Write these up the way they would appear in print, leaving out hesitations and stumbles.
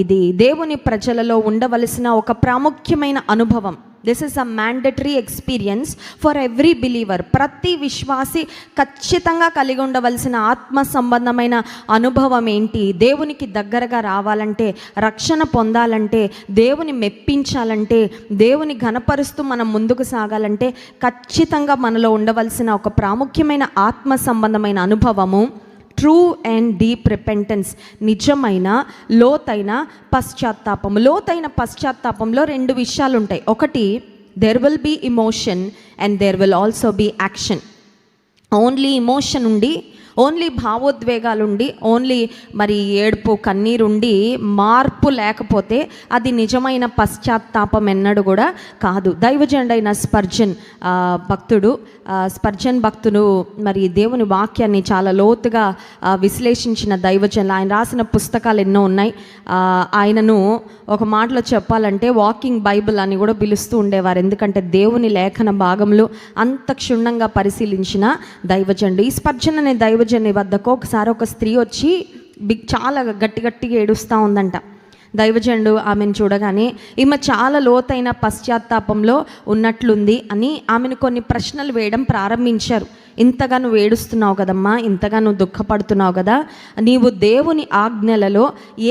ఇది దేవుని ప్రజలలో ఉండవలసిన ఒక ప్రాముఖ్యమైన అనుభవం. This is a mandatory experience for every believer. ప్రతి విశ్వాసి ఖచ్చితంగా కలిగి ఉండవలసిన ఆత్మ సంబంధమైన అనుభవం ఏంటి? దేవునికి దగ్గరగా రావాలంటే, రక్షణ పొందాలంటే, దేవుని మెప్పించాలంటే, దేవుని ఘనపరుస్తూ మనం ముందుకు సాగాలంటే ఖచ్చితంగా మనలో ఉండవలసిన ఒక ప్రాముఖ్యమైన ఆత్మ సంబంధమైన అనుభవము ట్రూ అండ్ డీప్ రిపెంటెన్స్, నిజమైన లోతైన పశ్చాత్తాపము. లోతైన పశ్చాత్తాపంలో రెండు విషయాలు ఉంటాయి. ఒకటి, there will be emotion and there will also be action. Only emotion ఉండి, ఓన్లీ భావోద్వేగాలుండి, ఓన్లీ మరి ఏడుపు కన్నీరుండి మార్పు లేకపోతే అది నిజమైన పశ్చాత్తాపం ఎన్నడు కూడా కాదు. దైవజనుడైన స్పర్జన్ భక్తుడు మరి దేవుని వాక్యాన్ని చాలా లోతుగా విశ్లేషించిన దైవజనులు. ఆయన రాసిన పుస్తకాలు ఎన్నో ఉన్నాయి. ఆయనను ఒక మాటలో చెప్పాలంటే వాకింగ్ బైబిల్ అని కూడా పిలుస్తూ ఉండేవారు. ఎందుకంటే దేవుని లేఖన భాగంలో అంత క్షుణ్ణంగా పరిశీలించిన దైవజనుడు. ఈ స్పర్జన్ అనే దైవజనుని వద్దకు ఒకసారి ఒక స్త్రీ వచ్చి చాలా గట్టిగా ఏడుస్తూ ఉందంట. దైవజనుడు ఆమెను చూడగానే ఈమె చాలా లోతైన పశ్చాత్తాపంలో ఉన్నట్లుంది అని ఆమెను కొన్ని ప్రశ్నలు వేయడం ప్రారంభించారు. ఇంతగా నువ్వు ఏడుస్తున్నావు కదమ్మా, ఇంతగా నువ్వు దుఃఖపడుతున్నావు కదా, నీవు దేవుని ఆజ్ఞలలో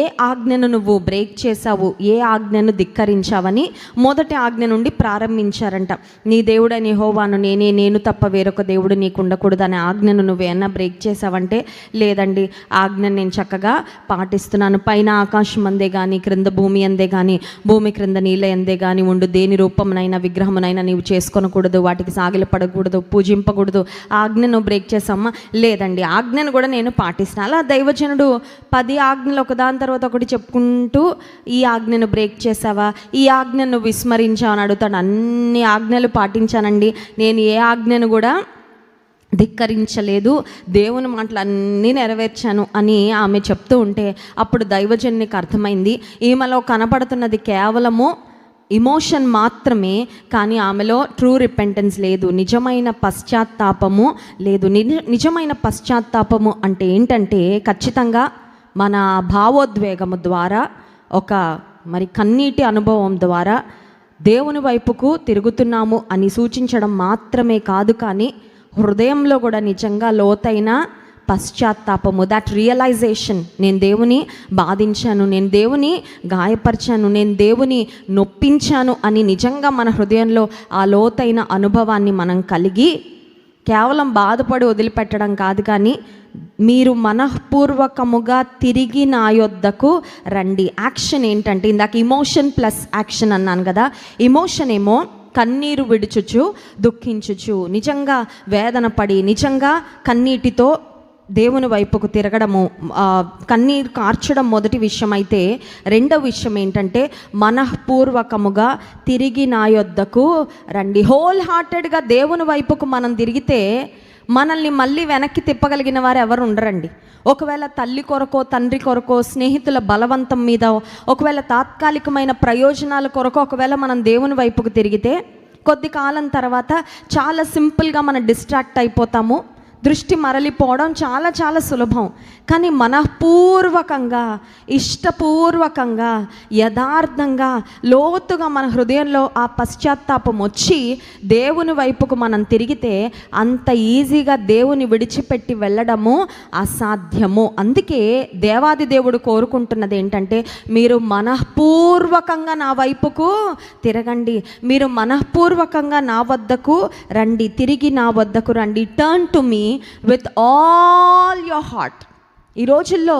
ఏ ఆజ్ఞను నువ్వు బ్రేక్ చేసావు, ఏ ఆజ్ఞను ధిక్కరించావని మొదటి ఆజ్ఞ నుండి ప్రారంభించారంట. నీ దేవుడైన యెహోవాను నేను తప్ప వేరొక దేవుడు నీకు ఉండకూడదు అనే ఆజ్ఞను నువ్వేమన్నా బ్రేక్ చేసావంటే, లేదండి, ఆజ్ఞను నేను చక్కగా పాటిస్తున్నాను. పైన ఆకాశం అందే కానీ, క్రింద భూమి అందే కానీ, భూమి క్రింద నీళ్ళ అందే కానీ ఉండు దేని రూపమునైనా విగ్రహమునైనా నీవు చేసుకొనకూడదు, వాటికి సాగిలపడకూడదు, పూజింపకూడదు. ఆజ్ఞను బ్రేక్ చేసామా? లేదండి, ఆజ్ఞను కూడా నేను పాటిస్తాను. అలా దైవజనుడు 10 ఆజ్ఞలు ఒకదాని తర్వాత ఒకటి చెప్పుకుంటూ, ఈ ఆజ్ఞను బ్రేక్ చేసావా, ఈ ఆజ్ఞను విస్మరించావు అని అడుగుతాడు. అన్ని ఆజ్ఞలు పాటించానండి, నేను ఏ ఆజ్ఞను కూడా ధిక్కరించలేదు, దేవుని మాటలు అన్నీ నెరవేర్చాను అని ఆమె చెప్తూ ఉంటే అప్పుడు దైవజనునికి అర్థమైంది ఈమెలో కనపడుతున్నది కేవలము ఇమోషన్ మాత్రమే, కానీ ఆమెలో ట్రూ రిపెంటెన్స్ లేదు, నిజమైన పశ్చాత్తాపము లేదు. నిజమైన పశ్చాత్తాపము అంటే ఏంటంటే ఖచ్చితంగా మన భావోద్వేగము ద్వారా, ఒక మరి కన్నీటి అనుభవం ద్వారా దేవుని వైపుకు తిరుగుతున్నాము అని సూచించడం మాత్రమే కాదు, కానీ హృదయంలో కూడా నిజంగా లోతైన పశ్చాత్తాపము, దట్ రియలైజేషన్, నేను దేవుని బాధించాను, నేను దేవుని గాయపరిచాను, నేను దేవుని నొప్పించాను అని నిజంగా మన హృదయంలో ఆ లోతైన అనుభవాన్ని మనం కలిగి కేవలం బాధపడి వదిలిపెట్టడం కాదు, కానీ మీరు మనఃపూర్వకముగా తిరిగి నా యొద్దకు రండి. యాక్షన్ ఏంటంటే, ఇందాక ఇమోషన్ ప్లస్ యాక్షన్ అన్నాను కదా. ఇమోషన్ ఏమో కన్నీరు విడుచుచు దుఃఖించుచు, నిజంగా వేదన పడి నిజంగా కన్నీటితో దేవుని వైపుకు తిరగడము, కన్నీరు కార్చడం మొదటి విషయం అయితే, రెండవ విషయం ఏంటంటే మనఃపూర్వకముగా తిరిగి నా యొద్దకు రండి. హోల్ హార్టెడ్గా దేవుని వైపుకు మనం తిరిగితే మనల్ని మళ్ళీ వెనక్కి తిప్పగలిగిన వారు ఎవరు ఉండరండి. ఒకవేళ తల్లి కొరకో, తండ్రి కొరకో, స్నేహితుల బలవంతం మీద, ఒకవేళ తాత్కాలికమైన ప్రయోజనాల కొరకు ఒకవేళ మనం దేవుని వైపుకు తిరిగితే కొద్ది కాలం తర్వాత చాలా సింపుల్గా మనం డిస్ట్రాక్ట్ అయిపోతాము, దృష్టి మరలిపోవడం చాలా చాలా సులభం. కానీ మనఃపూర్వకంగా, ఇష్టపూర్వకంగా, యథార్థంగా, లోతుగా మన హృదయంలో ఆ పశ్చాత్తాపం వచ్చి దేవుని వైపుకు మనం తిరిగితే అంత ఈజీగా దేవుని విడిచిపెట్టి వెళ్ళడము అసాధ్యము. అందుకే దేవాది దేవుడు కోరుకుంటున్నది ఏంటంటే, మీరు మనఃపూర్వకంగా నా వైపుకు తిరగండి, మీరు మనఃపూర్వకంగా నా వద్దకు రండి, తిరిగి నా వద్దకు రండి. Turn to me with all your heart. ఈ రోజుల్లో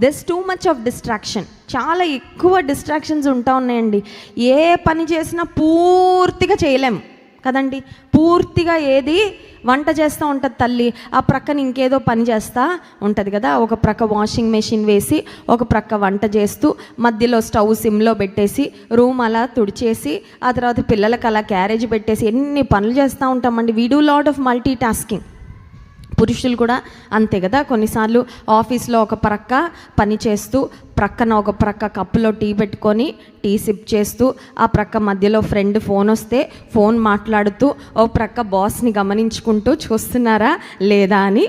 there's too much of distraction, చాలా ఎక్కువ డిస్ట్రాక్షన్స్ ఉంటా ఉన్నాయండి. ఏ పని చేసినా పూర్తిగా చేయలేం కదండి. పూర్తిగా ఏది వంట చేస్తూ ఉంటుంది తల్లి, ఆ ప్రక్కన ఇంకేదో పని చేస్తూ ఉంటుంది కదా. ఒక ప్రక్క వాషింగ్ మెషిన్ వేసి, ఒక ప్రక్క వంట చేస్తూ, మధ్యలో స్టవ్ సిమ్లో పెట్టేసి, రూమ్ అలా తుడిచేసి, ఆ తర్వాత పిల్లలకు అలా క్యారేజ్ పెట్టేసి ఎన్ని పనులు చేస్తూ ఉంటామండి. We do lot of multi tasking. పురుషులు కూడా అంతే కదా. కొన్నిసార్లు ఆఫీస్లో ఒక ప్రక్క పని చేస్తూ, ప్రక్కన ఒక ప్రక్క కప్పులో టీ పెట్టుకొని టీ సిప్ చేస్తూ, ఆ ప్రక్క మధ్యలో ఫ్రెండ్ ఫోన్ వస్తే ఫోన్ మాట్లాడుతూ, ఓ ప్రక్క బాస్ని గమనించుకుంటూ చూస్తున్నారా లేదా అని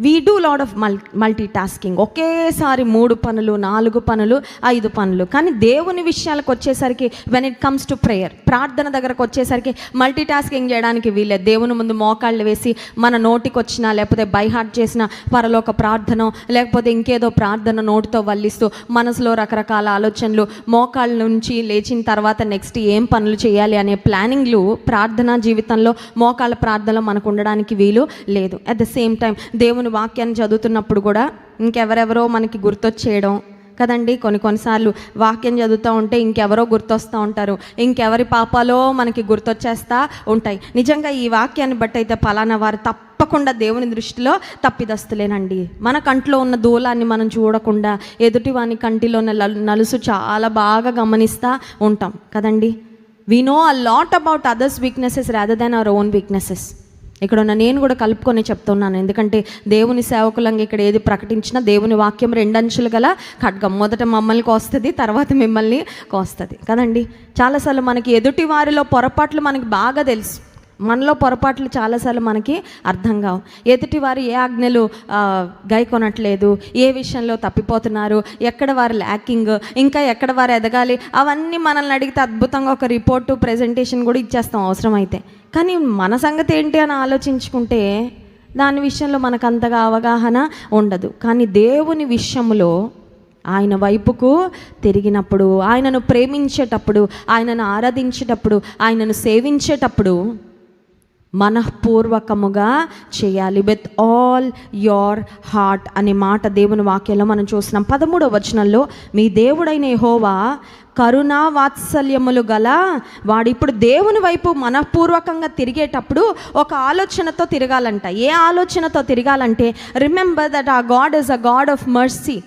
we do lot of multi tasking. ఒకేసారి 3 పనులు, 4 పనులు, 5 పనులు. కానీ దేవుని విషయాలకు వచ్చేసరికి, when it comes to prayer, ప్రార్థన దగ్గరకు వచ్చేసరికి మల్టీ టాస్కింగ్ చేయడానికి వీలే. దేవుని ముందు మోకాళ్ళు వేసి మన నోటికి వచ్చినా, లేకపోతే బై హార్ట్ చేసిన పరలోక ప్రార్థన, లేకపోతే ఇంకేదో ప్రార్థన నోటితో వల్లిస్తూ మనసులో రకరకాల ఆలోచనలు, మోకాళ్ళ నుంచి లేచిన తర్వాత నెక్స్ట్ ఏం పనులు చేయాలి అనే ప్లానింగ్లు ప్రార్థనా జీవితంలో, మోకాళ్ళ ప్రార్థనలో మనకు ఉండడానికి వీలు లేదు. అట్ ద సేమ్ టైం దేవుని వాక్యాన్ని చదువుతున్నప్పుడు కూడా ఇంకెవరెవరో మనకి గుర్తొచ్చేయడం కదండి. కొన్నిసార్లు వాక్యం చదువుతూ ఉంటే ఇంకెవరో గుర్తొస్తూ ఉంటారు, ఇంకెవరి పాపాలో మనకి గుర్తొచ్చేస్తూ ఉంటాయి. నిజంగా ఈ వాక్యాన్ని బట్టి అయితే పలానా వారు తప్పకుండా దేవుని దృష్టిలో తప్పిదస్తులేనండి. మన కంట్లో ఉన్న దూలాన్ని మనం చూడకుండా ఎదుటివాని కంటిలో ఉన్న నలుసు చాలా బాగా గమనిస్తూ ఉంటాం కదండి. We know a lot about others weaknesses rather than our own weaknesses. ఇక్కడ ఉన్న నేను కూడా కలుపుకొని చెప్తున్నాను, ఎందుకంటే దేవుని సేవకులంగా ఇక్కడ ఏది ప్రకటించినా దేవుని వాక్యం 2 అంచులు గల ఖడ్గం. మొదట మమ్మల్ని కోస్తుంది, తర్వాత మిమ్మల్ని కోస్తుంది కదండి. చాలాసార్లు మనకి ఎదుటి వారిలో పొరపాట్లు మనకి బాగా తెలుసు, మనలో పొరపాట్లు చాలాసార్లు మనకి అర్థం కావు. ఎదుటి వారు ఏ ఆజ్ఞలు గైకొనట్లేదు, ఏ విషయంలో తప్పిపోతున్నారు, ఎక్కడ వారు ల్యాకింగ్, ఇంకా ఎక్కడ వారు ఎదగాలి, అవన్నీ మనల్ని అడిగితే అద్భుతంగా ఒక రిపోర్టు, ప్రెజెంటేషన్ కూడా ఇచ్చేస్తాం అవసరమైతే. కానీ మన సంగతి ఏంటి అని ఆలోచించుకుంటే దాని విషయంలో మనకు అంతగా అవగాహన ఉండదు. కానీ దేవుని విషయంలో ఆయన వైపుకు తిరిగినప్పుడు, ఆయనను ప్రేమించేటప్పుడు, ఆయనను ఆరాధించేటప్పుడు, ఆయనను సేవించేటప్పుడు మనఃపూర్వకముగా చేయాలి. విత్ ఆల్ యోర్ హార్ట్ అనే మాట దేవుని వాక్యంలో మనం చూస్తున్నాం. 13వ వచనంలో, మీ దేవుడైన యెహోవా కరుణా వాత్సల్యములు గల వాడు. ఇప్పుడు దేవుని వైపు మనఃపూర్వకంగా తిరిగేటప్పుడు ఒక ఆలోచనతో తిరగాలంట. ఏ ఆలోచనతో తిరగాలంటే, రిమెంబర్ దట్ ఆ God is a God of mercy,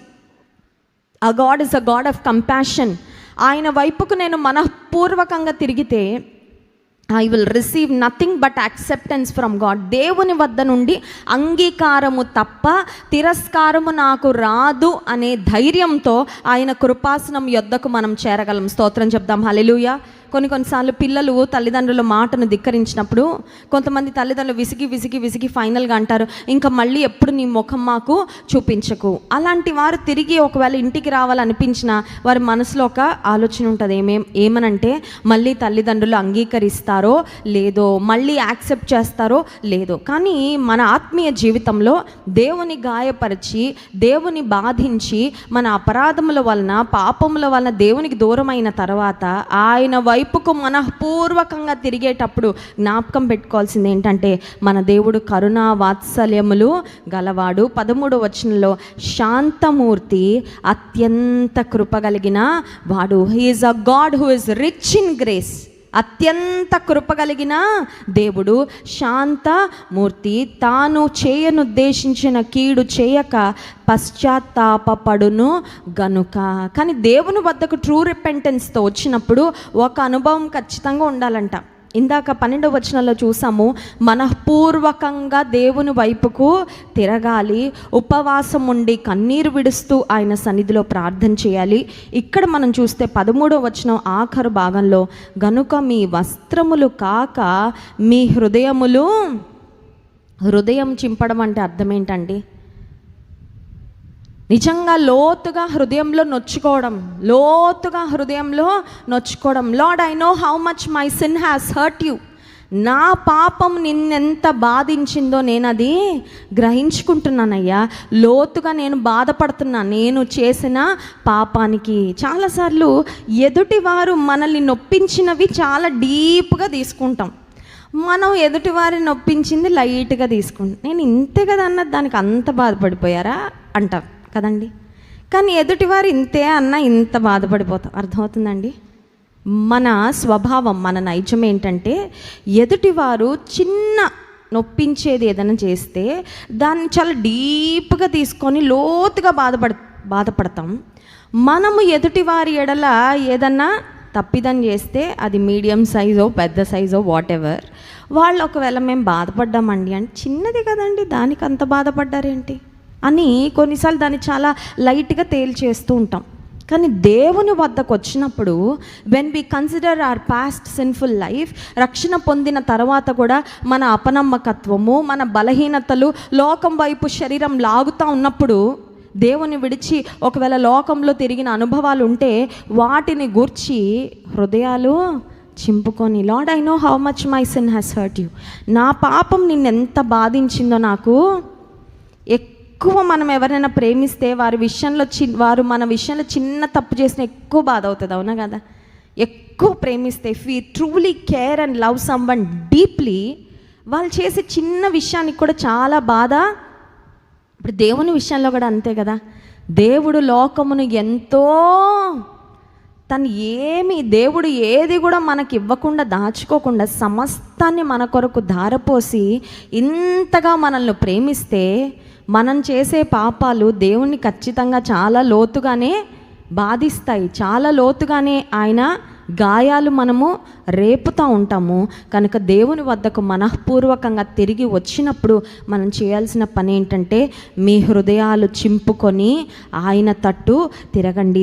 ఆ God is a God of compassion. ఆయన వైపుకు నేను మనఃపూర్వకంగా తిరిగితే I will receive nothing but acceptance from God. దేవుని వద్ద నుండి అంగీకారము తప్ప తిరస్కారము నాకు రాదు అనే ధైర్యంతో ఆయన కృపాసనం యొద్దకు మనం చేరగలం. స్తోత్రం చెప్దాం, హల్లెలూయా. కొన్నిసార్లు పిల్లలు తల్లిదండ్రుల మాటను ధిక్కరించినప్పుడు కొంతమంది తల్లిదండ్రులు విసిగి ఫైనల్గా అంటారు, ఇంకా మళ్ళీ ఎప్పుడు నీ ముఖం మాకు చూపించకు. అలాంటి వారు తిరిగి ఒకవేళ ఇంటికి రావాలనిపించినా వారి మనసులో ఒక ఆలోచన ఉంటుంది, ఏమనంటే మళ్ళీ తల్లిదండ్రులు అంగీకరిస్తారో లేదో, మళ్ళీ యాక్సెప్ట్ చేస్తారో లేదో. కానీ మన ఆత్మీయ జీవితంలో దేవుని గాయపరిచి, దేవుని బాధించి, మన అపరాధముల వలన, పాపముల వలన దేవునికి దూరమైన తర్వాత ఆయన వైపుకు మనఃపూర్వకంగా తిరిగేటప్పుడు జ్ఞాపకం పెట్టుకోవాల్సింది ఏంటంటే, మన దేవుడు కరుణా వాత్సల్యములు గలవాడు. 13వ వచనంలో, శాంతమూర్తి, అత్యంత కృపగలిగిన వాడు. He is a God who is rich in grace. అత్యంత కృపగలిగిన దేవుడు, శాంతమూర్తి, తాను చేయనుద్దేశించిన కీడు చేయక పశ్చాత్తాపడును గనుక. కానీ దేవుని వద్దకు ట్రూ రిపెంటెన్స్తో వచ్చినప్పుడు ఒక అనుభవం ఖచ్చితంగా ఉండాలంట. ఇందాక 12వ వచనంలో చూసాము, మనఃపూర్వకంగా దేవుని వైపుకు తిరగాలి, ఉపవాసం ఉండి కన్నీరు విడుస్తూ ఆయన సన్నిధిలో ప్రార్థన చేయాలి. ఇక్కడ మనం చూస్తే 13వ వచనం ఆఖరు భాగంలో, గనుక మీ వస్త్రములు కాక మీ హృదయములు. హృదయం చింపడం అంటే అర్థం ఏంటండి? నిజంగా లోతుగా హృదయంలో నొచ్చుకోవడం, Lord I know how much my sin has hurt you. నా పాపం నిన్నెంత బాధించిందో నేను అది గ్రహించుకుంటున్నానయ్యా. లోతుగా నేను బాధపడుతున్నా నేను చేసిన పాపానికి. చాలాసార్లు ఎదుటివారు మనల్ని నొప్పించినవి చాలా డీప్గా తీసుకుంటాం, మనం ఎదుటివారిని నొప్పించింది లైట్గా తీసుకుంటాం. నేను ఇంతే కదా అన్నది దానికి అంత బాధపడిపోయారా అంటాం కదండి. కానీ ఎదుటివారు ఇంతే అన్నా ఇంత బాధపడిపోతాం. అర్థమవుతుందండి? మన స్వభావం, మన నైజం ఏంటంటే, ఎదుటివారు చిన్న నొప్పించేది ఏదైనా చేస్తే దాన్ని చాలా డీప్గా తీసుకొని లోతుగా బాధపడతాం. మనము ఎదుటివారి ఎడల ఏదన్నా తప్పిదం చేస్తే అది మీడియం సైజో పెద్ద సైజో వాట్ ఎవర్, వాళ్ళు ఒకవేళ మేము బాధపడ్డామండి అంటే, చిన్నది కదండి దానికి అంత బాధపడ్డారేంటి అని కొన్నిసార్లు దాన్ని చాలా లైట్గా తేల్చేస్తూ ఉంటాం. కానీ దేవుని వద్దకు వచ్చినప్పుడు when we consider our past sinful life, రక్షణ పొందిన తర్వాత కూడా మన అపనమ్మకత్వము, మన బలహీనతలు, లోకం వైపు శరీరం లాగుతూ ఉన్నప్పుడు, దేవుని విడిచి ఒకవేళ లోకంలో తిరిగిన అనుభవాలు ఉంటే వాటిని గూర్చి హృదయాలు చింపుకొని, Lord I know how much my sin has hurt you, నా పాపం నిన్నెంత బాధించిందో నాకు. ఎక్కువ మనం ఎవరైనా ప్రేమిస్తే వారు మన విషయంలో చిన్న తప్పు చేసిన ఎక్కువ బాధ అవుతుంది, అవునా కదా? ఎక్కువ ప్రేమిస్తే, if we truly care and love someone deeply, వాళ్ళు చేసే చిన్న విషయానికి కూడా చాలా బాధ. ఇప్పుడు దేవుని విషయంలో కూడా అంతే కదా. దేవుడు లోకమును ఎంతో దేవుడు ఏది కూడా మనకి ఇవ్వకుండా, దాచుకోకుండా సమస్తాన్ని మన కొరకు ధారపోసి ఇంతగా మనల్ని ప్రేమిస్తే, మనం చేసే పాపాలు దేవుణ్ణి ఖచ్చితంగా చాలా లోతుగానే బాధిస్తాయి, చాలా లోతుగానే ఆయన గాయాలు మనము రేపుతూ ఉంటాము. కనుక దేవుని వద్దకు మనఃపూర్వకంగా తిరిగి వచ్చినప్పుడు మనం చేయాల్సిన పని ఏంటంటే, మీ హృదయాలు చింపుకొని ఆయన తట్టు తిరగండి.